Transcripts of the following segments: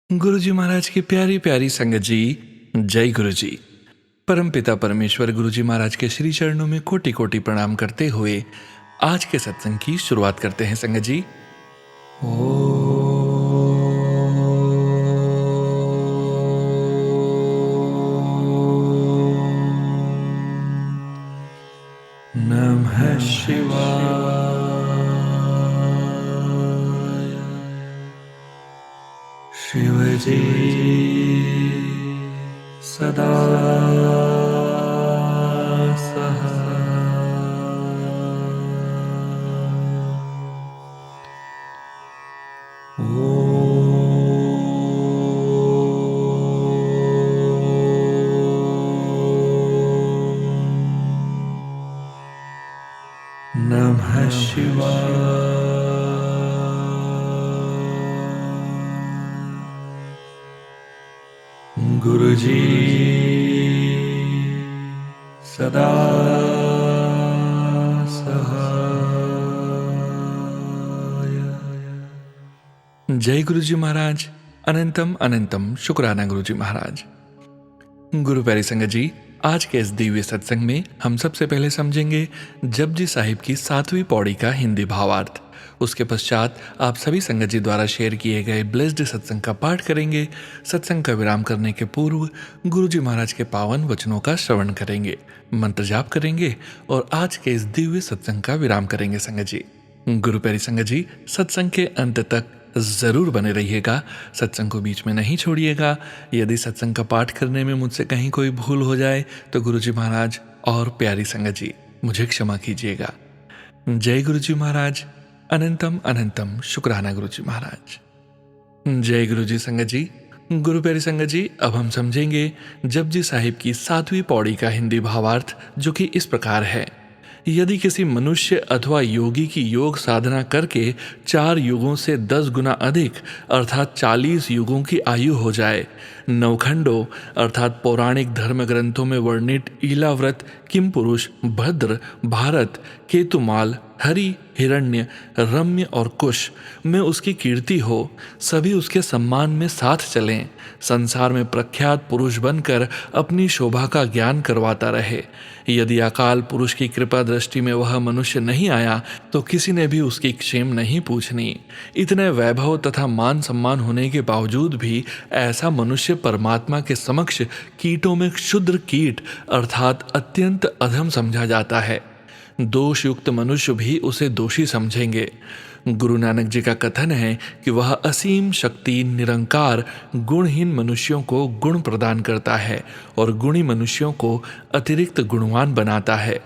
गुरुजी महाराज की प्यारी प्यारी संगत जी, जय गुरु जी। परम पिता परमेश्वर गुरुजी महाराज के श्री चरणों में कोटि कोटि प्रणाम करते हुए आज के सत्संग की शुरुआत करते हैं संगत जी। नमः शिवाय। शिवजी सदा सहाय। नमः शिवाय। गुरुजी सदा सहाय। जय गुरुजी महाराज। अनंतम अनंतम शुक्राना गुरुजी महाराज। गुरु प्यारी संगत जी, आज के इस दिव्य सत्संग में हम सबसे पहले समझेंगे जपजी साहिब की 7वीं पौड़ी का हिंदी भावार्थ। उसके पश्चात आप सभी संगत जी द्वारा शेयर किए गए ब्लेस्ड सत्संग का पाठ करेंगे। सत्संग का विराम करने के पूर्व गुरुजी महाराज के पावन वचनों का श्रवण करेंगे, मंत्र जाप करेंगे और आज के इस दिव्य सत्संग का विराम करेंगे संगत जी। गुरु प्यारी संगत जी, सत्संग के अंत तक जरूर बने रहिएगा, सत्संग को बीच में नहीं छोड़िएगा। यदि सत्संग का पाठ करने में मुझसे कहीं कोई भूल हो जाए तो गुरुजी महाराज और प्यारी संगत जी मुझे क्षमा कीजिएगा। जय गुरुजी महाराज। अनंतम अनंतम शुक्राना गुरुजी महाराज। जय गुरुजी संगत जी। गुरु प्यारी संगत जी, अब हम समझेंगे जपजी साहिब की 7वीं पौड़ी का हिंदी भावार्थ, जो कि इस प्रकार है। यदि किसी मनुष्य अथवा योगी की योग साधना करके 4 युगों से 10 गुना अधिक अर्थात 40 युगों की आयु हो जाए, नवखंडों अर्थात पौराणिक धर्म ग्रंथों में वर्णित ईलाव्रत, किमपुरुष, भद्र, भारत, केतुमाल, हरि, हिरण्य, रम्य और कुश में उसकी कीर्ति हो, सभी उसके सम्मान में साथ चलें, संसार में प्रख्यात पुरुष बनकर अपनी शोभा का ज्ञान करवाता रहे। यदि अकाल पुरुष की कृपा दृष्टि में वह मनुष्य नहीं आया तो किसी ने भी उसकी क्षेम नहीं पूछनी। इतने वैभव तथा मान सम्मान होने के बावजूद भी ऐसा मनुष्य परमात्मा के समक्ष कीटों में क्षुद्र कीट अर्थात अत्यंत अधम समझा जाता है। दोष युक्त मनुष्य भी उसे दोषी समझेंगे। गुरु नानक जी का कथन है कि वह असीम शक्ति निरंकार गुणहीन मनुष्यों को गुण प्रदान करता है और गुणी मनुष्यों को अतिरिक्त गुणवान बनाता है,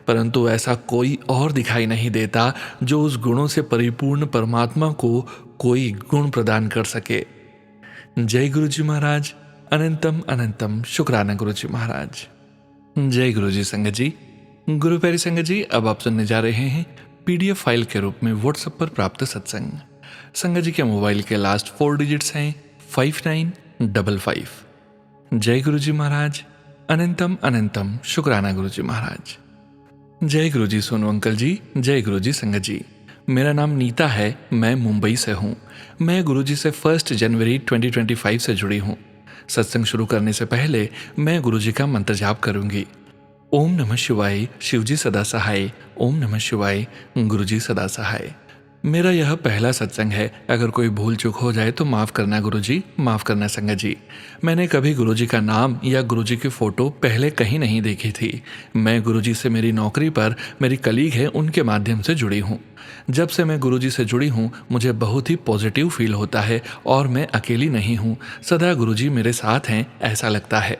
परंतु ऐसा कोई और दिखाई नहीं देता जो उस गुणों से परिपूर्ण परमात्मा को कोई गुण प्रदान कर सके। जय गुरुजी महाराज। अनंतम अनंतम शुक्राना गुरुजी महाराज। जय गुरुजी संगत जी। गुरु प्यारी संगत जी, अब आप सुनने जा रहे हैं PDF फाइल के रूप में व्हाट्सएप पर प्राप्त सत्संग। संगत जी के मोबाइल के लास्ट 4 डिजिट्स हैं 5955। जय गुरुजी महाराज। अनंतम अनंतम शुक्राना गुरुजी महाराज। जय गुरुजी सोनू अंकल जी। जय गुरुजी संगत जी। मेरा नाम नीता है, मैं मुंबई से हूँ। मैं गुरुजी से 1 जनवरी 2025 से जुड़ी हूँ। सत्संग शुरू करने से पहले मैं गुरुजी का मंत्र जाप करूंगी। ओम नमः शिवाय, शिवजी सदा सहाय। ओम नमः शिवाय, गुरुजी सदा सहाय। मेरा यह पहला सत्संग है, अगर कोई भूल चूक हो जाए तो माफ़ करना गुरुजी, माफ़ करना संगत जी। मैंने कभी गुरुजी का नाम या गुरुजी की फ़ोटो पहले कहीं नहीं देखी थी। मैं गुरुजी से मेरी नौकरी पर मेरी कलीग है, उनके माध्यम से जुड़ी हूँ। जब से मैं गुरुजी से जुड़ी हूँ मुझे बहुत ही पॉजिटिव फील होता है और मैं अकेली नहीं हूँ, सदा गुरुजी मेरे साथ हैं ऐसा लगता है।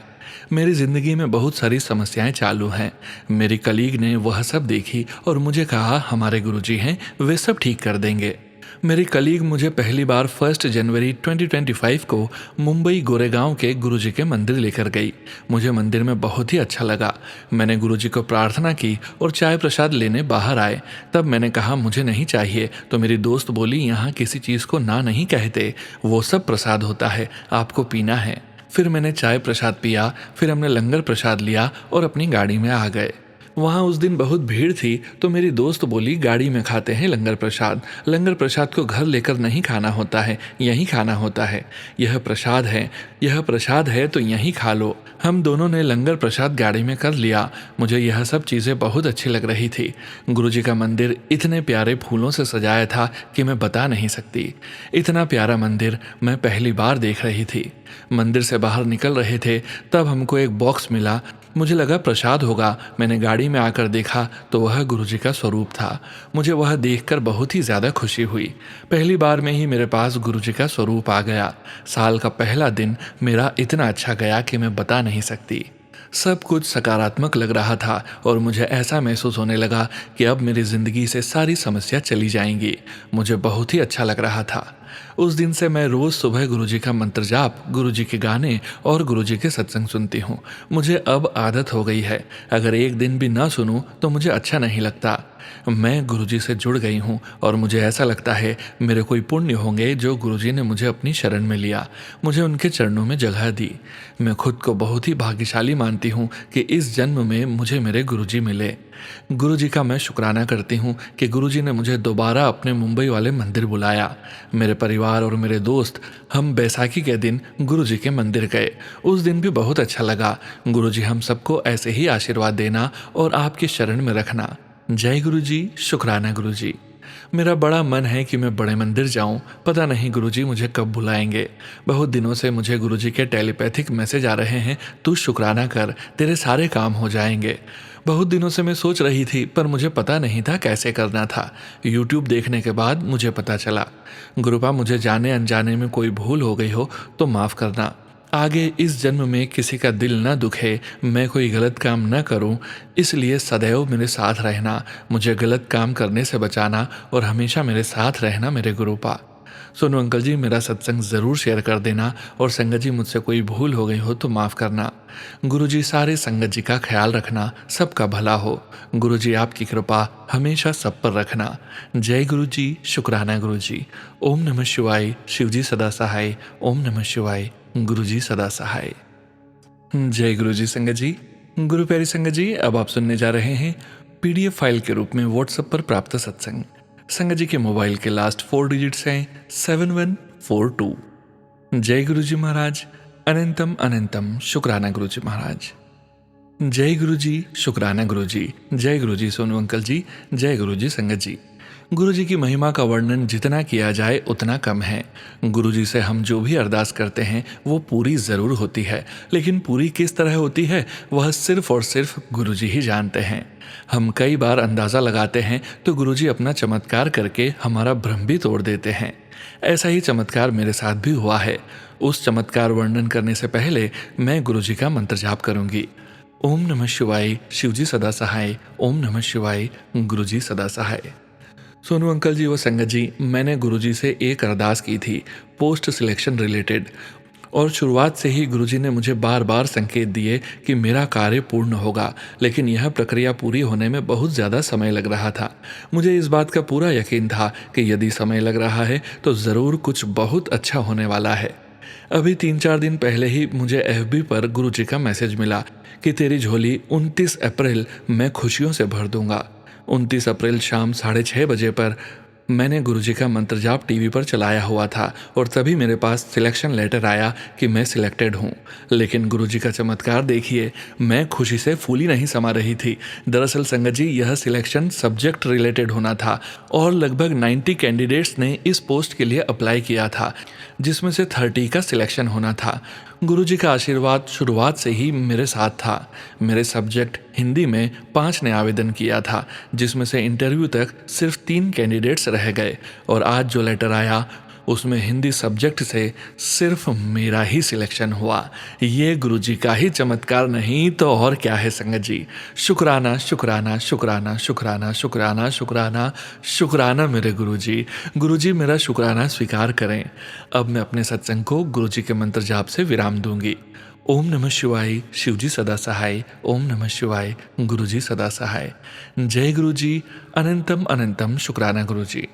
मेरी ज़िंदगी में बहुत सारी समस्याएं चालू हैं। मेरी कलीग ने वह सब देखी और मुझे कहा हमारे गुरुजी हैं, वे सब ठीक कर देंगे। मेरी कलीग मुझे पहली बार 1 जनवरी 2025 को मुंबई गोरेगांव के गुरुजी के मंदिर लेकर गई। मुझे मंदिर में बहुत ही अच्छा लगा। मैंने गुरुजी को प्रार्थना की और चाय प्रसाद लेने बाहर आए। तब मैंने कहा मुझे नहीं चाहिए, तो मेरी दोस्त बोली यहाँ किसी चीज़ को ना नहीं कहते, वो सब प्रसाद होता है, आपको पीना है। फिर मैंने चाय प्रसाद पिया, फिर हमने लंगर प्रसाद लिया और अपनी गाड़ी में आ गए। वहाँ उस दिन बहुत भीड़ थी तो मेरी दोस्त बोली गाड़ी में खाते हैं लंगर प्रसाद। लंगर प्रसाद को घर लेकर नहीं खाना होता है, यहीं खाना होता है। यह प्रसाद है, यह प्रसाद है तो यहीं खा लो। हम दोनों ने लंगर प्रसाद गाड़ी में कर लिया। मुझे यह सब चीज़ें बहुत अच्छी लग रही थी। गुरुजी का मंदिर इतने प्यारे फूलों से सजाया था कि मैं बता नहीं सकती। इतना प्यारा मंदिर मैं पहली बार देख रही थी। मंदिर से बाहर निकल रहे थे तब हमको एक बॉक्स मिला। मुझे लगा प्रसाद होगा। मैंने गाड़ी में आकर देखा तो वह गुरुजी का स्वरूप था। मुझे वह देखकर बहुत ही ज़्यादा खुशी हुई। पहली बार में ही मेरे पास गुरुजी का स्वरूप आ गया। साल का पहला दिन मेरा इतना अच्छा गया कि मैं बता नहीं सकती। सब कुछ सकारात्मक लग रहा था और मुझे ऐसा महसूस होने लगा कि अब मेरी ज़िंदगी से सारी समस्या चली जाएंगी। मुझे बहुत ही अच्छा लग रहा था। उस दिन से मैं रोज़ सुबह गुरुजी का मंत्र जाप, गुरुजी के गाने और गुरुजी के सत्संग सुनती हूँ। मुझे अब आदत हो गई है। अगर एक दिन भी ना सुनूं तो मुझे अच्छा नहीं लगता। मैं गुरुजी से जुड़ गई हूँ और मुझे ऐसा लगता है मेरे कोई पुण्य होंगे जो गुरुजी ने मुझे अपनी शरण में लिया, मुझे उनके चरणों में जगह दी। मैं खुद को बहुत ही भाग्यशाली मानती हूँ कि इस जन्म में मुझे मेरे गुरुजी मिले। गुरुजी का मैं शुक्राना करती हूँ कि गुरुजी ने मुझे दोबारा अपने मुंबई वाले मंदिर बुलाया। मेरे परिवार और मेरे दोस्त हम बैसाखी के दिन गुरुजी के मंदिर गए। उस दिन भी बहुत अच्छा लगा। गुरुजी हम सबको ऐसे ही आशीर्वाद देना और आपकी शरण में रखना। जय गुरुजी, शुक्राना गुरुजी। मेरा बड़ा मन है कि मैं बड़े मंदिर जाऊं। पता नहीं गुरुजी मुझे कब बुलाएंगे। बहुत दिनों से मुझे गुरुजी के टेलीपैथिक मैसेज आ रहे हैं, तू शुक्राना कर, तेरे सारे काम हो जाएंगे। बहुत दिनों से मैं सोच रही थी पर मुझे पता नहीं था कैसे करना था। यूट्यूब देखने के बाद मुझे पता चला। गुरुपा, मुझे जाने अनजाने में कोई भूल हो गई हो तो माफ़ करना। आगे इस जन्म में किसी का दिल न दुखे, मैं कोई गलत काम न करूं, इसलिए सदैव मेरे साथ रहना, मुझे गलत काम करने से बचाना और हमेशा मेरे साथ रहना मेरे गुरुपा। सोनू अंकल जी, मेरा सत्संग ज़रूर शेयर कर देना और संगत जी मुझसे कोई भूल हो गई हो तो माफ़ करना। गुरुजी सारे संगत जी का ख्याल रखना, सबका भला हो। गुरुजी आपकी कृपा हमेशा सब पर रखना। जय गुरुजी, शुक्राना गुरुजी। ओम नमः शिवाय, शिवजी सदा सहाय। ओम नमः शिवाय, गुरुजी सदा सहाय। जय गुरुजी संगत जी। गुरु प्यारी संगत जी, अब आप सुनने जा रहे हैं PDF फाइल के रूप में व्हाट्सएप पर प्राप्त सत्संग। संगत जी के मोबाइल के लास्ट 4 डिजिट्स हैं 7142। जय गुरुजी महाराज, अनंतम अनंतम शुक्राना गुरुजी महाराज। जय गुरुजी, शुक्राना गुरुजी। जय गुरुजी सोनू अंकल जी। जय गुरुजी संगत जी। गुरुजी की महिमा का वर्णन जितना किया जाए उतना कम है। गुरुजी से हम जो भी अरदास करते हैं वो पूरी ज़रूर होती है, लेकिन पूरी किस तरह होती है वह सिर्फ और सिर्फ गुरुजी ही जानते हैं। हम कई बार अंदाज़ा लगाते हैं तो गुरुजी अपना चमत्कार करके हमारा भ्रम भी तोड़ देते हैं। ऐसा ही चमत्कार मेरे साथ भी हुआ है। उस चमत्कार वर्णन करने से पहले मैं गुरुजी का मंत्र जाप करूंगी। ओम नमः शिवाय, शिवजी सदा सहाय। ओम नमः शिवाय, गुरुजी सदा सहाय। सोनू अंकल जी व संगत जी, मैंने गुरुजी से एक अरदास की थी पोस्ट सिलेक्शन रिलेटेड, और शुरुआत से ही गुरुजी ने मुझे बार बार संकेत दिए कि मेरा कार्य पूर्ण होगा, लेकिन यह प्रक्रिया पूरी होने में बहुत ज़्यादा समय लग रहा था। मुझे इस बात का पूरा यकीन था कि यदि समय लग रहा है तो ज़रूर कुछ बहुत अच्छा होने वाला है। अभी 3-4 दिन पहले ही मुझे FB पर गुरुजी का मैसेज मिला कि तेरी झोली 29 अप्रैल मैं खुशियों से भर दूंगा। 29 अप्रैल शाम 6:30 बजे पर मैंने गुरुजी का मंत्र जाप टीवी पर चलाया हुआ था और तभी मेरे पास सिलेक्शन लेटर आया कि मैं सिलेक्टेड हूँ। लेकिन गुरुजी का चमत्कार देखिए, मैं खुशी से फूली नहीं समा रही थी। दरअसल संगत जी, यह सिलेक्शन सब्जेक्ट रिलेटेड होना था और लगभग 90 कैंडिडेट्स ने इस पोस्ट के लिए अप्लाई किया था, जिसमें से 30 का सिलेक्शन होना था। गुरुजी का आशीर्वाद शुरुआत से ही मेरे साथ था। मेरे सब्जेक्ट हिंदी में 5 ने आवेदन किया था, जिसमें से इंटरव्यू तक सिर्फ 3 कैंडिडेट्स रह गए और आज जो लेटर आया उसमें हिंदी सब्जेक्ट से सिर्फ मेरा ही सिलेक्शन हुआ। ये गुरुजी का ही चमत्कार नहीं तो और क्या है संगत जी। शुक्राना शुक्राना शुक्राना शुक्राना शुक्राना शुक्राना शुक्राना मेरे गुरुजी। गुरुजी मेरा शुक्राना स्वीकार करें। अब मैं अपने सत्संग को गुरुजी के मंत्र जाप से विराम दूंगी। ओम नमः शिवाय, शिवजी सदा सहाय। ओम नमः शिवाय, गुरुजी सदा सहाय। जय गुरुजी, अनंतम अनंतम शुक्राना गुरुजी।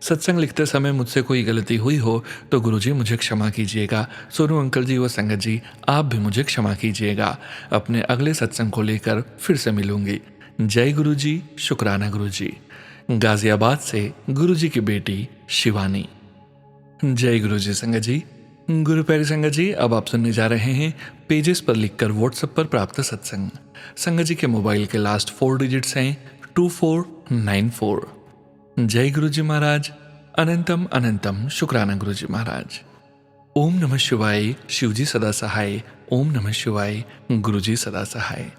सत्संग लिखते समय मुझसे कोई गलती हुई हो तो गुरुजी मुझे क्षमा कीजिएगा। सोनू अंकल जी व संगत जी, आप भी मुझे क्षमा कीजिएगा। अपने अगले सत्संग को लेकर फिर से मिलूंगी। जय गुरुजी, शुक्राना गुरुजी। गाजियाबाद से गुरुजी की बेटी शिवानी। जय गुरुजी संगत जी। गुरु प्यारी संगत जी, अब आप सुनने जा रहे हैं पेजेस पर लिखकर व्हाट्सएप पर प्राप्त सत्संग। संगत जी के मोबाइल के लास्ट 4 डिजिट्स हैं 2494। जय गुरुजी महाराज। अनंतम अनंतम शुक्राना गुरुजी महाराज। ओम नमः शिवाय, शिवजी सदा सहाय। ओम नमः शिवाय, गुरुजी सदा सहाय।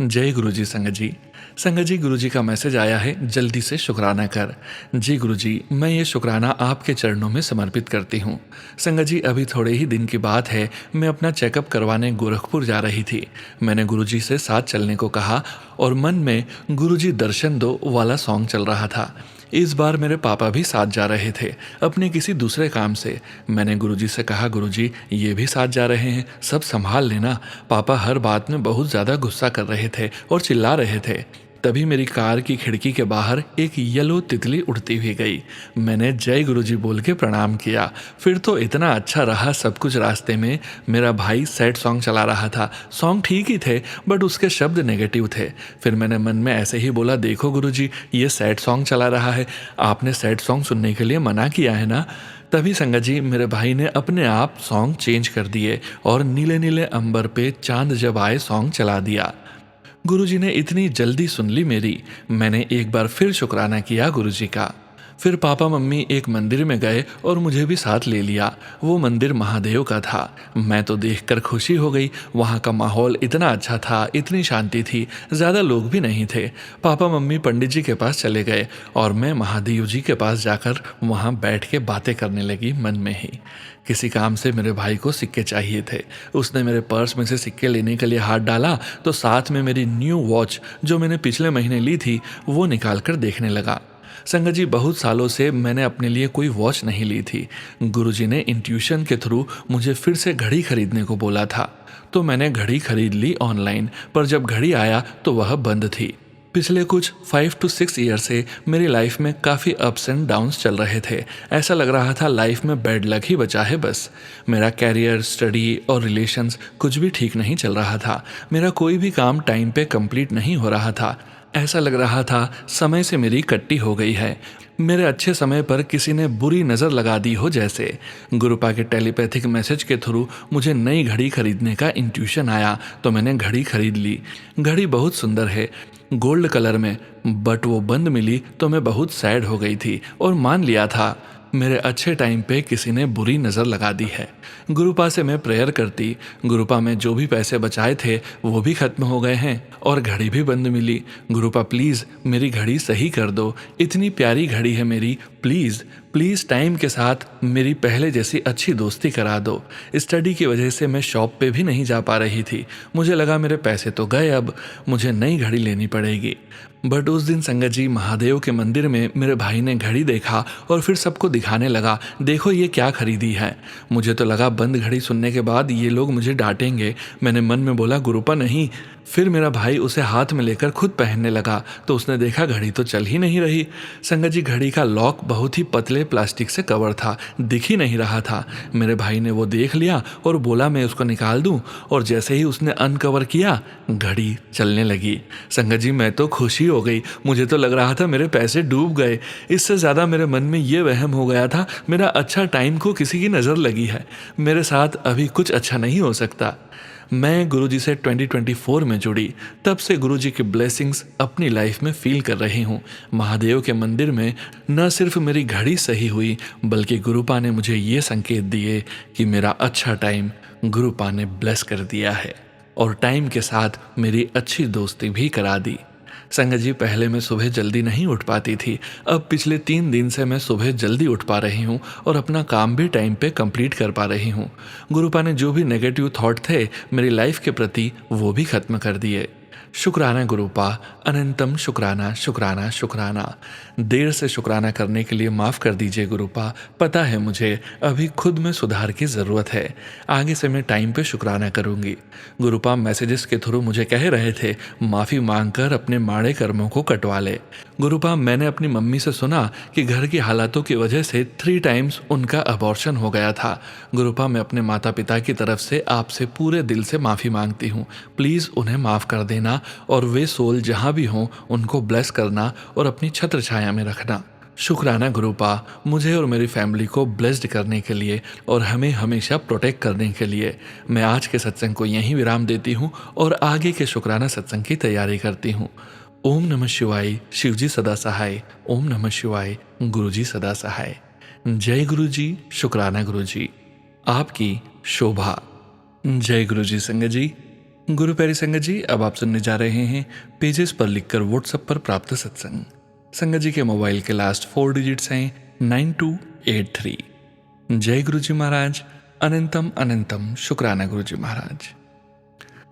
जय गुरुजी संगत जी। संगत जी, गुरुजी का मैसेज आया है, जल्दी से शुक्राना कर। जी गुरुजी, मैं ये शुक्राना आपके चरणों में समर्पित करती हूँ। संगत जी, अभी थोड़े ही दिन की बात है, मैं अपना चेकअप करवाने गोरखपुर जा रही थी। मैंने गुरुजी से साथ चलने को कहा और मन में गुरुजी दर्शन दो वाला सॉन्ग चल रहा था। इस बार मेरे पापा भी साथ जा रहे थे अपने किसी दूसरे काम से। मैंने गुरुजी से कहा, गुरुजी ये भी साथ जा रहे हैं, सब संभाल लेना। पापा हर बात में बहुत ज़्यादा गुस्सा कर रहे थे और चिल्ला रहे थे। तभी मेरी कार की खिड़की के बाहर एक येलो तितली उड़ती हुई गई। मैंने जय गुरुजी बोल के प्रणाम किया। फिर तो इतना अच्छा रहा सब कुछ। रास्ते में मेरा भाई सैड सॉन्ग चला रहा था। सॉन्ग ठीक ही थे बट उसके शब्द नेगेटिव थे। फिर मैंने मन में ऐसे ही बोला, देखो गुरुजी ये सैड सॉन्ग चला रहा है, आपने सैड सॉन्ग सुनने के लिए मना किया है ना। तभी संगत जी मेरे भाई ने अपने आप सॉन्ग चेंज कर दिए और नीले नीले अंबर पे चांद जब आए सॉन्ग चला दिया। गुरुजी ने इतनी जल्दी सुन ली मेरी। मैंने एक बार फिर शुक्राना किया गुरुजी का। फिर पापा मम्मी एक मंदिर में गए और मुझे भी साथ ले लिया। वो मंदिर महादेव का था। मैं तो देखकर खुशी हो गई। वहाँ का माहौल इतना अच्छा था, इतनी शांति थी, ज़्यादा लोग भी नहीं थे। पापा मम्मी पंडित जी के पास चले गए और मैं महादेव जी के पास जाकर वहाँ बैठ के बातें करने लगी मन में ही। किसी काम से मेरे भाई को सिक्के चाहिए थे। उसने मेरे पर्स में से सिक्के लेने के लिए हाथ डाला तो साथ में मेरी न्यू वॉच जो मैंने पिछले महीने ली थी वो निकाल कर देखने लगा। संगत जी, बहुत सालों से मैंने अपने लिए कोई वॉच नहीं ली थी। गुरुजी ने इंट्यूशन के थ्रू मुझे फिर से घड़ी खरीदने को बोला था, तो मैंने घड़ी खरीद ली ऑनलाइन। पर जब घड़ी आया तो वह बंद थी। पिछले कुछ 5 to 6 ईयर से मेरी लाइफ में काफ़ी अप्स एंड डाउन्स चल रहे थे। ऐसा लग रहा था लाइफ में बैड लक ही बचा है बस। मेरा कैरियर, स्टडी और रिलेशंस कुछ भी ठीक नहीं चल रहा था। मेरा कोई भी काम टाइम पे कंप्लीट नहीं हो रहा था। ऐसा लग रहा था समय से मेरी कट्टी हो गई है। मेरे अच्छे समय पर किसी ने बुरी नज़र लगा दी हो जैसे। गुरुपा के टेलीपैथिक मैसेज के थ्रू मुझे नई घड़ी खरीदने का इंट्यूशन आया तो मैंने घड़ी खरीद ली। घड़ी बहुत सुंदर है, गोल्ड कलर में, बट वो बंद मिली तो मैं बहुत सैड हो गई थी और मान लिया था मेरे अच्छे टाइम पे किसी ने बुरी नज़र लगा दी है। गुरुपा से मैं प्रेयर करती। गुरुपा में जो भी पैसे बचाए थे वो भी ख़त्म हो गए हैं और घड़ी भी बंद मिली। गुरुपा प्लीज़ मेरी घड़ी सही कर दो, इतनी प्यारी घड़ी है मेरी, प्लीज़ प्लीज़ टाइम के साथ मेरी पहले जैसी अच्छी दोस्ती करा दो। स्टडी की वजह से मैं शॉप पे भी नहीं जा पा रही थी। मुझे लगा मेरे पैसे तो गए, अब मुझे नई घड़ी लेनी पड़ेगी। बट उस दिन संगत जी महादेव के मंदिर में मेरे भाई ने घड़ी देखा और फिर सबको दिखाने लगा, देखो ये क्या खरीदी है। मुझे तो लगा बंद घड़ी सुनने के बाद ये लोग मुझे डांटेंगे। मैंने मन में बोला, गुरुपा नहीं। फिर मेरा भाई उसे हाथ में लेकर खुद पहनने लगा तो उसने देखा घड़ी तो चल ही नहीं रही। संगत जी घड़ी का लॉक बहुत ही पतले प्लास्टिक से कवर था, दिख ही नहीं रहा था। मेरे भाई ने वो देख लिया और बोला मैं उसको निकाल दूं, और जैसे ही उसने अनकवर किया घड़ी चलने लगी। संगत जी मैं तो खुशी हो गई। मुझे तो लग रहा था मेरे पैसे डूब गए। इससे ज़्यादा मेरे मन में ये वहम हो गया था मेरा अच्छा टाइम को किसी की नज़र लगी है। मेरे साथ अभी कुछ अच्छा नहीं हो सकता। मैं गुरुजी से 2024 में जुड़ी, तब से गुरुजी की ब्लेसिंग्स अपनी लाइफ में फील कर रही हूँ। महादेव के मंदिर में न सिर्फ मेरी घड़ी सही हुई बल्कि गुरुपा ने मुझे ये संकेत दिए कि मेरा अच्छा टाइम गुरुपा ने ब्लेस कर दिया है और टाइम के साथ मेरी अच्छी दोस्ती भी करा दी। संगत जी पहले मैं सुबह जल्दी नहीं उठ पाती थी, अब पिछले 3 दिन से मैं सुबह जल्दी उठ पा रही हूँ और अपना काम भी टाइम पे कंप्लीट कर पा रही हूँ। गुरुपा ने जो भी नेगेटिव थॉट थे मेरी लाइफ के प्रति वो भी खत्म कर दिए। शुक्राना गुरुपा, अनंतम शुक्राना शुक्राना शुक्राना। देर से शुक्राना करने के लिए माफ़ कर दीजिए गुरुपा। पता है मुझे अभी खुद में सुधार की ज़रूरत है। आगे से मैं टाइम पे शुक्राना करूँगी। गुरुपा मैसेजेस के थ्रू मुझे कह रहे थे माफ़ी मांगकर अपने माड़े कर्मों को कटवा ले। गुरुपा मैंने अपनी मम्मी से सुना कि घर की हालातों की वजह से 3 टाइम्स उनका अबॉर्शन हो गया था। गुरुपा मैं अपने माता पिता की तरफ से आपसे पूरे दिल से माफ़ी मांगती हूँ। प्लीज़ उन्हें माफ़ कर देना और वे सोल जहाँ भी हों उनको ब्लेस करना और अपनी छत्र छाया में रखना। शुक्राना गुरुपा, मुझे और मेरी फैमिली को ब्लेस्ड करने के लिए और हमें हमेशा प्रोटेक्ट करने के लिए। मैं आज के सत्संग को यहीं विराम देती हूँ और आगे के शुक्राना सत्संग की तैयारी करती हूँ। ओम नमः शिवाय। शिवजी सदा सहाय। ओम नमः शिवाय। गुरुजी सदा सहाय। जय गुरुजी। शुक्राना गुरुजी। आपकी शोभा। जय गुरुजी संगत जी। गुरु प्यारी संगत जी, अब आप सुनने जा रहे हैं पेजेस पर लिखकर व्हाट्सएप पर प्राप्त सत्संग। संगत जी के मोबाइल के लास्ट 4 डिजिट्स हैं 9283। जय गुरुजी महाराज। अनंतम अनंतम शुक्राना गुरुजी महाराज।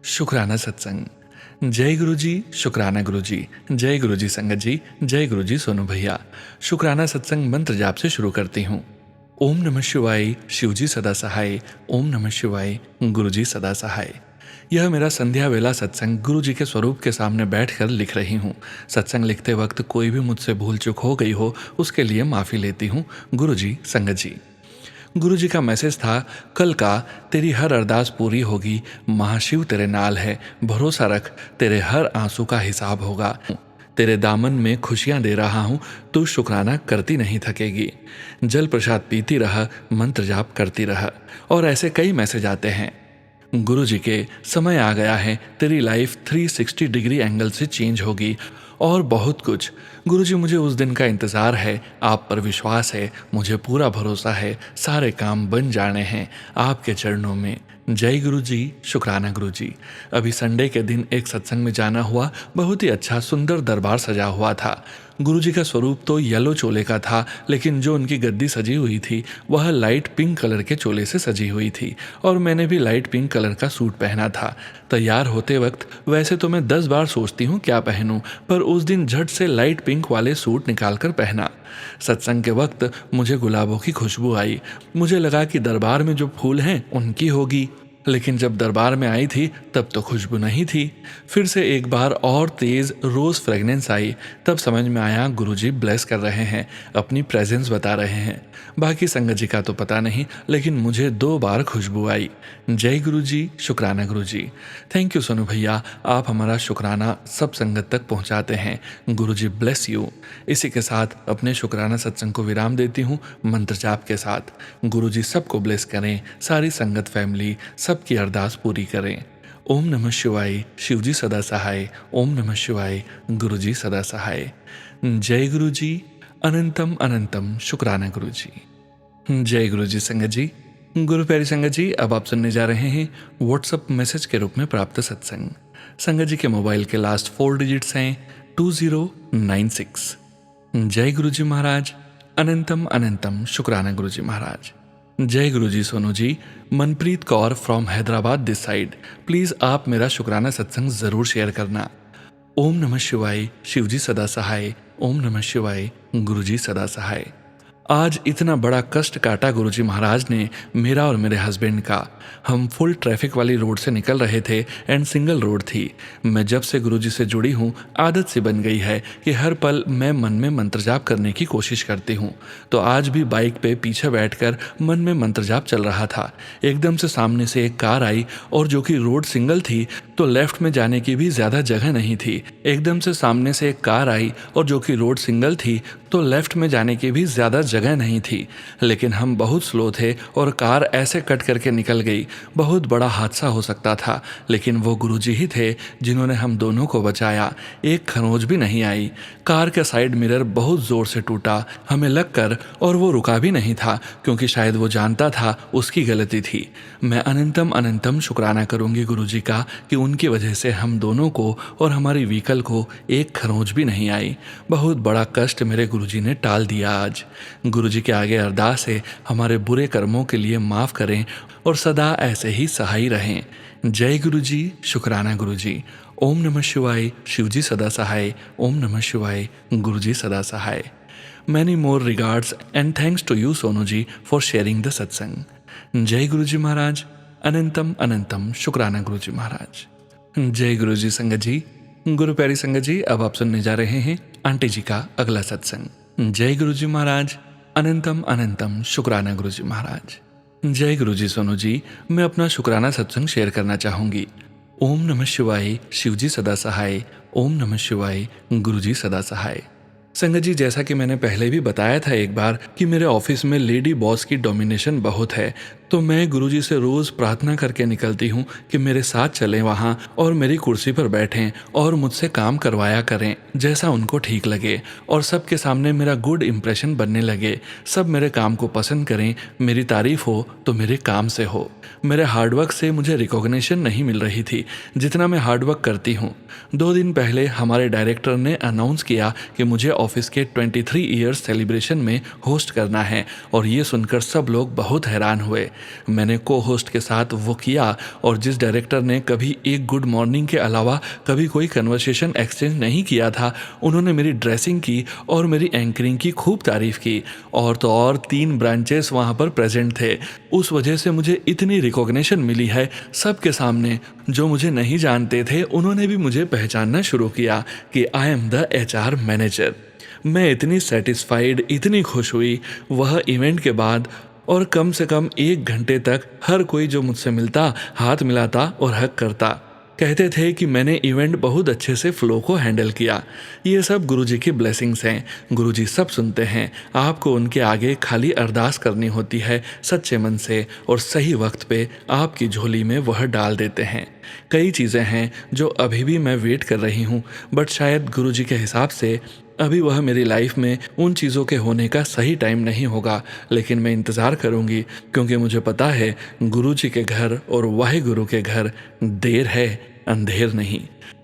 शुक्राना सत्संग। जय गुरुजी। शुक्राना गुरुजी। जय गुरुजी संगत जी। जय गुरुजी सोनू भैया। शुक्राना सत्संग मंत्र जाप से शुरू करती हूँ। ओम नमः शिवाय। शिवजी सदा सहाय। ओम नमः शिवाय। गुरुजी सदा सहाय। यह मेरा संध्या वेला सत्संग गुरु जी के स्वरूप के सामने बैठकर लिख रही हूँ। सत्संग लिखते वक्त कोई भी मुझसे भूल चूक हो गई हो उसके लिए माफ़ी लेती हूँ। गुरु जी संगत जी। गुरु जी का मैसेज था, कल का तेरी हर अरदास पूरी होगी, महाशिव तेरे नाल है, भरोसा रख, तेरे हर आंसू का हिसाब होगा। तेरे दामन में खुशियां दे रहा हूँ, तू शुक्राना करती नहीं थकेगी। जल प्रसाद पीती रह, मंत्र जाप करती रह। और ऐसे कई मैसेज आते हैं। गुरु जी के समय आ गया है, तेरी लाइफ 360 डिग्री एंगल से चेंज होगी और बहुत कुछ। गुरु जी मुझे उस दिन का इंतज़ार है, आप पर विश्वास है, मुझे पूरा भरोसा है, सारे काम बन जाने हैं आपके चरणों में। जय गुरु जी। शुक्राना गुरु जी। अभी संडे के दिन एक सत्संग में जाना हुआ, बहुत ही अच्छा सुंदर दरबार सजा हुआ था। गुरु जी का स्वरूप तो येलो चोले का था, लेकिन जो उनकी गद्दी सजी हुई थी वह लाइट पिंक कलर के चोले से सजी हुई थी और मैंने भी लाइट पिंक कलर का सूट पहना था। तैयार होते वक्त वैसे तो मैं 10 बार सोचती हूँ क्या पहनूं, पर उस दिन झट से लाइट पिंक वाले सूट निकाल कर पहना। सत्संग के वक्त मुझे गुलाबों की खुशबू आई। मुझे लगा कि दरबार में जो फूल हैं उनकी होगी, लेकिन जब दरबार में आई थी तब तो खुशबू नहीं थी। फिर से एक बार और तेज़ रोज़ फ्रेगनेंस आई, तब समझ में आया गुरुजी ब्लेस कर रहे हैं, अपनी प्रेजेंस बता रहे हैं। बाकी संगत जी का तो पता नहीं, लेकिन मुझे 2 बार खुशबू आई। जय गुरुजी। शुक्राना गुरुजी। थैंक यू सोनू भैया, आप हमारा शुक्राना सब संगत तक पहुंचाते हैं। गुरुजी ब्लेस यू। इसी के साथ अपने शुक्राना सत्संग को विराम देती हूँ मंत्र जाप के साथ। गुरुजी सबको ब्लेस करें, सारी संगत फैमिली सबकी अरदास पूरी करें। ओम नमः शिवाय। शिवजी सदा सहाय। ओम नमः शिवाय। गुरुजी सदा सहाय। जय गुरुजी। अनंतम अनंतम शुक्राना गुरुजी। जय गुरुजी संगत जी। गुरु प्यारी संगत जी, अब आप सुनने जा रहे हैं व्हाट्सएप मैसेज के रूप में प्राप्त सत्संग। संगत जी के मोबाइल के लास्ट 4 डिजिट्स हैं 2096। जय गुरुजी महाराज। अनंतम अनंतम शुक्राना गुरुजी महाराज। जय Guruji Sonu ji. Manpreet Kaur from Hyderabad this side. Please आप मेरा शुक्राना सत्संग ज़रूर शेयर करना। ओम नमः शिवाय। शिवजी सदा सहाय। ओम नमः शिवाय। गुरुजी सदा सहाय। आज इतना बड़ा कष्ट काटा गुरुजी महाराज ने मेरा और मेरे हस्बैंड का। हम फुल ट्रैफिक वाली रोड से निकल रहे थे एंड सिंगल रोड थी। मैं जब से गुरुजी से जुड़ी हूँ आदत सी बन गई है कि हर पल मैं मन में मंत्र जाप करने की कोशिश करती हूँ। तो आज भी बाइक पे पीछे बैठकर मन में मंत्र जाप चल रहा था। एकदम से सामने से एक कार आई और जो कि रोड सिंगल थी तो लेफ्ट में जाने की भी ज़्यादा जगह नहीं थी। एकदम से सामने से एक कार आई और जो कि रोड सिंगल थी तो लेफ्ट में जाने की भी ज़्यादा जगह नहीं थी। लेकिन हम बहुत स्लो थे और कार ऐसे कट करके निकल गई। बहुत बड़ा हादसा हो सकता था, लेकिन वो गुरुजी ही थे जिन्होंने हम दोनों को बचाया। एक खरोंच भी नहीं आई। कार का साइड मिरर बहुत ज़ोर से टूटा हमें लगकर, और वो रुका भी नहीं था क्योंकि शायद वो जानता था उसकी गलती थी। मैं अनंतम अनंतम शुक्राना करूंगी गुरुजी का कि उनकी वजह से हम दोनों को और हमारी व्हीकल को एक खरोंच भी नहीं आई। बहुत बड़ा कष्ट मेरे गुरुजी ने टाल दिया आज। गुरुजी के आगे अरदास है हमारे बुरे कर्मों के लिए माफ़ करें और सदा ऐसे ही सहाय रहें। जय गुरुजी। शुक्राना गुरुजी। ओम नमः शिवाय। शिवजी सदा सहाय। ओम नमः शिवाय। गुरुजी सदा सहाय। Many more regards and thanks to you Sonu ji for sharing the satsang. जय गुरुजी महाराज। अनंतम अनंतम शुक्राना गुरुजी महाराज। जय गुरुजी संगत जी। गुरु प्यारी संगत जी, अब आप सुनने जा रहे हैं आंटी जी का अगला सत्संग। जय गुरुजी महाराज। अनंतम अनंतम शुक्राना गुरुजी महाराज। जय गुरु जी सोनू जी, मैं अपना शुक्राना सत्संग शेयर करना चाहूँगी। ओम नमः शिवाय, शिव जी सदा सहाय। ओम नमः शिवाय, गुरु जी सदा सहाय। संगत जी, जैसा कि मैंने पहले भी बताया था एक बार कि मेरे ऑफिस में लेडी बॉस की डोमिनेशन बहुत है, तो मैं गुरुजी से रोज़ प्रार्थना करके निकलती हूँ कि मेरे साथ चलें वहाँ और मेरी कुर्सी पर बैठें और मुझसे काम करवाया करें जैसा उनको ठीक लगे, और सबके सामने मेरा गुड इम्प्रेशन बनने लगे। सब मेरे काम को पसंद करें, मेरी तारीफ हो तो मेरे काम से हो। मेरे हार्डवर्क से मुझे रिकॉग्निशन नहीं मिल रही थी जितना मैं हार्डवर्क करती हूँ। 2 दिन पहले हमारे डायरेक्टर ने अनाउंस किया कि मुझे ऑफिस के 23 ईयर्स सेलिब्रेशन में होस्ट करना है, और ये सुनकर सब लोग बहुत हैरान हुए। मैंने को होस्ट के साथ वो किया, और जिस डायरेक्टर ने कभी एक गुड मॉर्निंग के अलावा कभी कोई कन्वर्सेशन एक्सचेंज नहीं किया था, उन्होंने मेरी ड्रेसिंग की और मेरी एंकरिंग की खूब तारीफ की। और तो और 3 ब्रांचेस वहाँ पर प्रेजेंट थे। उस वजह से मुझे इतनी रिकॉग्निशन मिली है सबके सामने। जो मुझे नहीं जानते थे उन्होंने भी मुझे पहचानना शुरू किया कि I am the HR manager. मैं इतनी सेटिस्फाइड, इतनी खुश हुई वह इवेंट के बाद, और कम से कम 1 घंटे तक हर कोई जो मुझसे मिलता हाथ मिलाता और हक करता। कहते थे कि मैंने इवेंट बहुत अच्छे से फ्लो को हैंडल किया। ये सब गुरुजी की ब्लेसिंग्स हैं। गुरुजी सब सुनते हैं। आपको उनके आगे खाली अरदास करनी होती है सच्चे मन से, और सही वक्त पे आपकी झोली में वह डाल देते हैं। कई चीज़ें हैं जो अभी भी मैं वेट कर रही हूँ, बट शायद गुरुजी के हिसाब से अभी वह मेरी लाइफ में उन चीज़ों के होने का सही टाइम नहीं होगा। लेकिन मैं इंतज़ार करूँगी, क्योंकि मुझे पता है गुरुजी के घर और वाहे गुरु के घर देर है, अंधेर नहीं।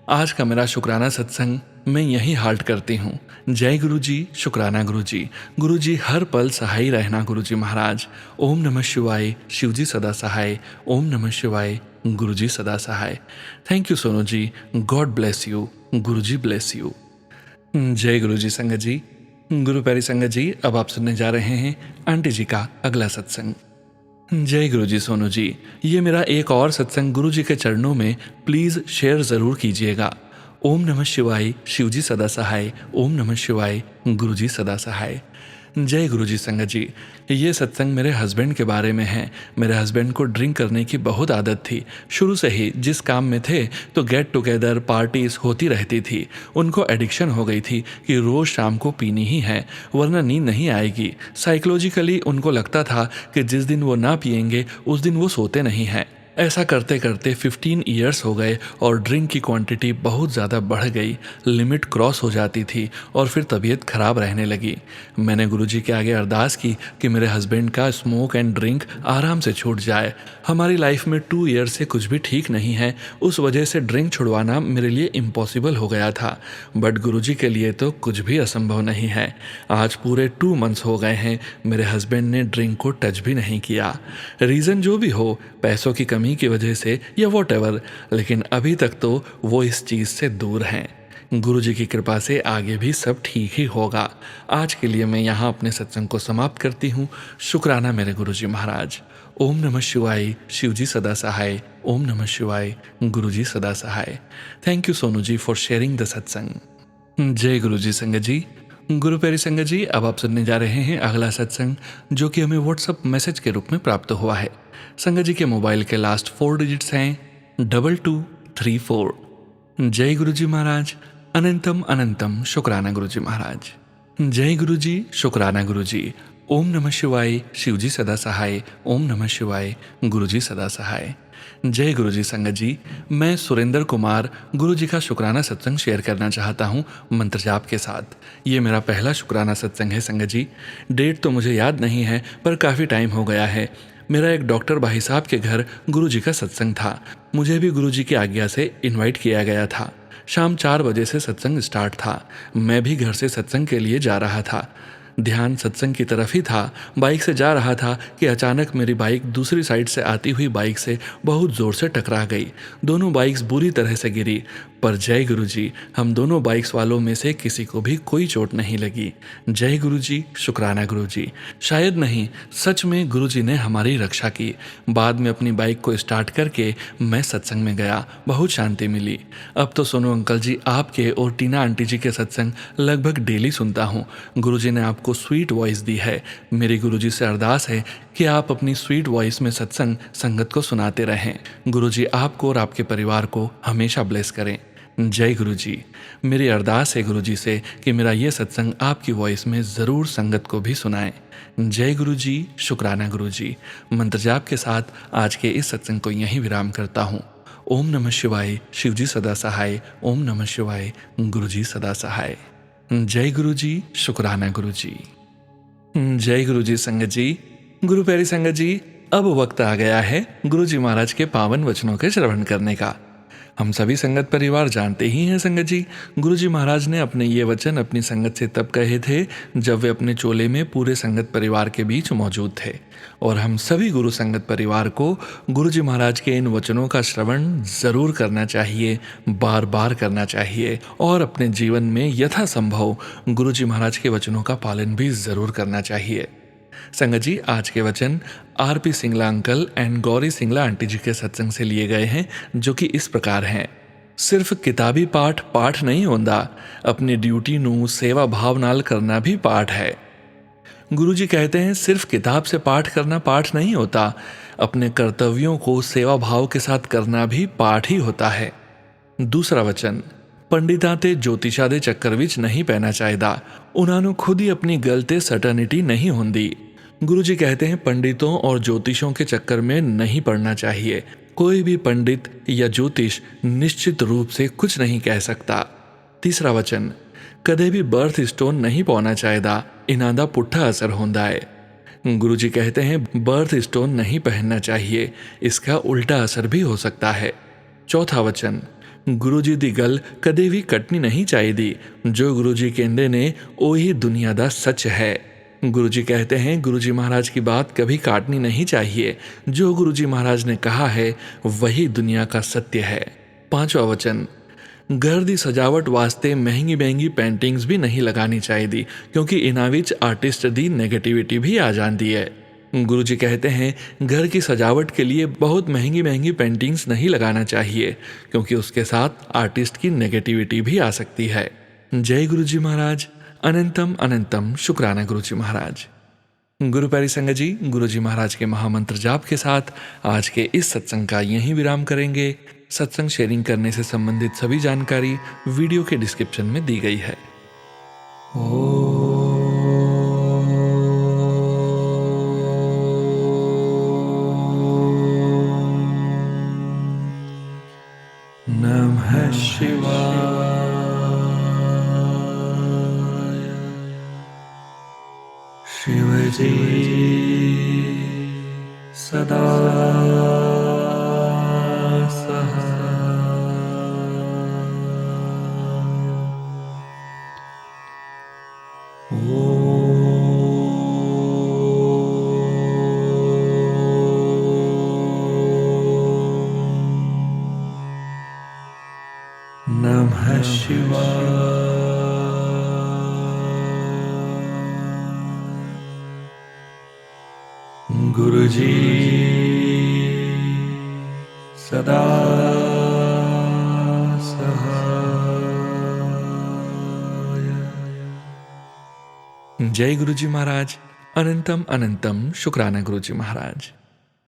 आज का मेरा शुक्राना सत्संग मैं यहीं हाल्ट करती हूँ। जय गुरु जी, शुक्राना गुरु जी। गुरु जी हर पल सहाय रहना गुरु जी महाराज। ओम नमः शिवाय, शिव जी सदा सहाय। ओम नमः शिवाय, गुरु जी सदा सहाय। Thank you Sonu ji, God bless you, Guru ji bless you. जय गुरु जी संगत जी। गुरु प्यारी संगत जी, अब आप सुनने जा रहे हैं आंटी जी का अगला सत्संग। जय गुरु जी सोनू जी, ये मेरा एक और सत्संग गुरु जी के चरणों में प्लीज़ शेयर ज़रूर कीजिएगा। ओम नमः शिवाय, शिव जी सदा सहाय। ओम नमः शिवाय, गुरु जी सदा सहाय। जय गुरु जी संगत जी, ये सत्संग मेरे हस्बैंड के बारे में है। मेरे हस्बैंड को ड्रिंक करने की बहुत आदत थी। शुरू से ही जिस काम में थे तो गेट टुगेदर पार्टीज होती रहती थी। उनको एडिक्शन हो गई थी कि रोज़ शाम को पीनी ही है, वरना नींद नहीं आएगी। साइकोलॉजिकली उनको लगता था कि जिस दिन वो ना पिएंगे उस दिन वो सोते नहीं हैं। ऐसा करते करते 15 ईयर्स हो गए, और ड्रिंक की क्वांटिटी बहुत ज़्यादा बढ़ गई। लिमिट क्रॉस हो जाती थी और फिर तबीयत ख़राब रहने लगी। मैंने गुरुजी के आगे अरदास की कि मेरे हस्बैंड का स्मोक एंड ड्रिंक आराम से छूट जाए। हमारी लाइफ में 2 ईयर से कुछ भी ठीक नहीं है, उस वजह से ड्रिंक छुड़वाना मेरे लिए इम्पॉसिबल हो गया था। बट गुरुजी के लिए तो कुछ भी असंभव नहीं है। आज पूरे 2 मंथ्स हो गए हैं मेरे हस्बैंड ने ड्रिंक को टच भी नहीं किया। रीज़न जो भी हो, पैसों की कमी की वजह से या वॉटएवर, लेकिन अभी तक तो वो इस चीज़ से दूर हैं। गुरुजी की कृपा से आगे भी सब ठीक ही होगा। आज के लिए मैं यहाँ अपने सत्संग को समाप्त करती हूँ। शुक्राना मेरे गुरुजी महाराज। ओम नमः शिवाय, शिव जी सदा सहाय। ओम नमः शिवाय, गुरुजी सदा सहाय। Thank you Sonu ji for sharing the satsang. जय गुरुजी संगत जी। गुरु प्यारी संगत जी, अब आप सुनने जा रहे हैं अगला सत्संग, जो कि हमें व्हाट्सएप मैसेज के रूप में प्राप्त हुआ है। संगत जी के मोबाइल के लास्ट 4 डिजिट्स हैं 2234। जय गुरु जी महाराज। अनंतम अनंतम शुक्राना गुरु जी महाराज। जय गुरु जी, शुक्राना गुरु जी। ओम नमः शिवाय, शिव जी सदा सहाय। ओम नमः शिवाय, गुरु जी सदा सहाय। जय गुरु जी संगत जी, मैं सुरेंद्र कुमार गुरु जी का शुक्राना सत्संग शेयर करना चाहता हूँ मंत्र जाप के साथ। ये मेरा पहला शुक्राना सत्संग है संगत जी। डेट तो मुझे याद नहीं है, पर काफ़ी टाइम हो गया है। मेरा एक डॉक्टर भाई साहब के घर गुरु जी का सत्संग था। मुझे भी गुरु जी की आज्ञा से इनवाइट किया गया था। शाम 4 बजे से सत्संग स्टार्ट था। मैं भी घर से सत्संग के लिए जा रहा था। ध्यान सत्संग की तरफ ही था। बाइक से जा रहा था कि अचानक मेरी बाइक दूसरी साइड से आती हुई बाइक से बहुत ज़ोर से टकरा गई। दोनों बाइक्स बुरी तरह से गिरी। पर जय गुरु जी, हम दोनों बाइक्स वालों में से किसी को भी कोई चोट नहीं लगी। जय गुरु जी, शुक्राना गुरु जी। शायद नहीं, सच में गुरु जी ने हमारी रक्षा की। बाद में अपनी बाइक को स्टार्ट करके मैं सत्संग में गया, बहुत शांति मिली। अब तो सोनू अंकल जी आपके और टीना आंटी जी के सत्संग लगभग डेली सुनता हूँ। गुरु जी ने आपको स्वीट वॉइस दी है। मेरी गुरु जी से अरदास है कि आप अपनी स्वीट वॉइस में सत्संग संगत को सुनाते रहें। गुरु जी आपको और आपके परिवार को हमेशा ब्लेस करें। जय गुरु जी। मेरी अरदास है गुरु जी से कि मेरा ये सत्संग आपकी वॉइस में ज़रूर संगत को भी सुनाएं। जय गुरु जी, शुक्राना गुरु जी। मंत्र जाप के साथ आज के इस सत्संग को यहीं विराम करता हूँ। ओम नमः शिवाय, शिव जी सदा सहाय। ओम नमः शिवाय, गुरु जी सदा सहाय। जय गुरु जी, शुक्राना गुरु जी। जय गुरु जी संगत जी। गुरु प्यारी संगत जी, अब वक्त आ गया है गुरु जी महाराज के पावन वचनों के श्रवण करने का। हम सभी संगत परिवार जानते ही हैं संगत जी, गुरु जी महाराज ने अपने ये वचन अपनी संगत से तब कहे थे जब वे अपने चोले में पूरे संगत परिवार के बीच मौजूद थे। और हम सभी गुरु संगत परिवार को गुरु जी महाराज के इन वचनों का श्रवण ज़रूर करना चाहिए, बार बार करना चाहिए और अपने जीवन में यथासंभव गुरु जी महाराज के वचनों का पालन भी ज़रूर करना चाहिए। संगत जी, आज के वचन RP Singla uncle and Gauri Singla aunty ji के सत्संग से लिए गए हैं, जो कि इस प्रकार हैं। सिर्फ किताबी पाठ पाठ नहीं होता, अपनी ड्यूटी नू सेवा भाव नाल करना भी पाठ है। गुरुजी कहते हैं सिर्फ किताब से पाठ करना पाठ नहीं होता, अपने कर्तव्यों को सेवा भाव के साथ करना भी पाठ ही होता है। दूसरा वचन, पंडितां ते ज्योतिषा दे चक्कर विच नहीं पैना चाहिदा, उन्होंने खुद ही अपनी गल ते सर्टेनिटी नहीं होंदी। गुरुजी कहते हैं पंडितों और ज्योतिषों के चक्कर में नहीं पड़ना चाहिए। कोई भी पंडित या ज्योतिष निश्चित रूप से कुछ नहीं कह सकता। तीसरा वचन, कदे भी बर्थ स्टोन नहीं पाना चाहिए, इन्हां दा पुट्ठा असर होंदा है। गुरुजी कहते हैं बर्थ स्टोन नहीं पहनना चाहिए, इसका उल्टा असर भी हो सकता है। चौथा वचन, गुरुजी दी गल कदे भी कटनी नहीं चाहिए, जो गुरुजी कहते ने ओही दुनिया दा सच है। गुरुजी कहते हैं गुरुजी महाराज की बात कभी काटनी नहीं चाहिए, जो गुरुजी महाराज ने कहा है वही दुनिया का सत्य है। पांचवा वचन, घर दी सजावट वास्ते महंगी महंगी पेंटिंग्स भी नहीं लगानी चाहिए, क्योंकि इन्हां विच आर्टिस्ट दी नेगेटिविटी भी आ जाती है। गुरुजी कहते हैं घर की सजावट के लिए बहुत महंगी महंगी पेंटिंग्स नहीं लगाना चाहिए, क्योंकि उसके साथ आर्टिस्ट की नेगेटिविटी भी आ सकती है। जय गुरुजी महाराज। अनंतम अनंतम शुक्राना गुरुजी महाराज। गुरु प्यारी संगत जी, गुरुजी महाराज के महामंत्र जाप के साथ आज के इस सत्संग का यहीं विराम करेंगे। सत्संग शेयरिंग करने से संबंधित सभी जानकारी वीडियो के डिस्क्रिप्शन में दी गई है। नमः शिवाय। शिवजी सदा नमः शिवाय। गुरुजी सदा सहाय। जय गुरुजी महाराज। अनंतम अनंतम शुक्राना गुरुजी महाराज।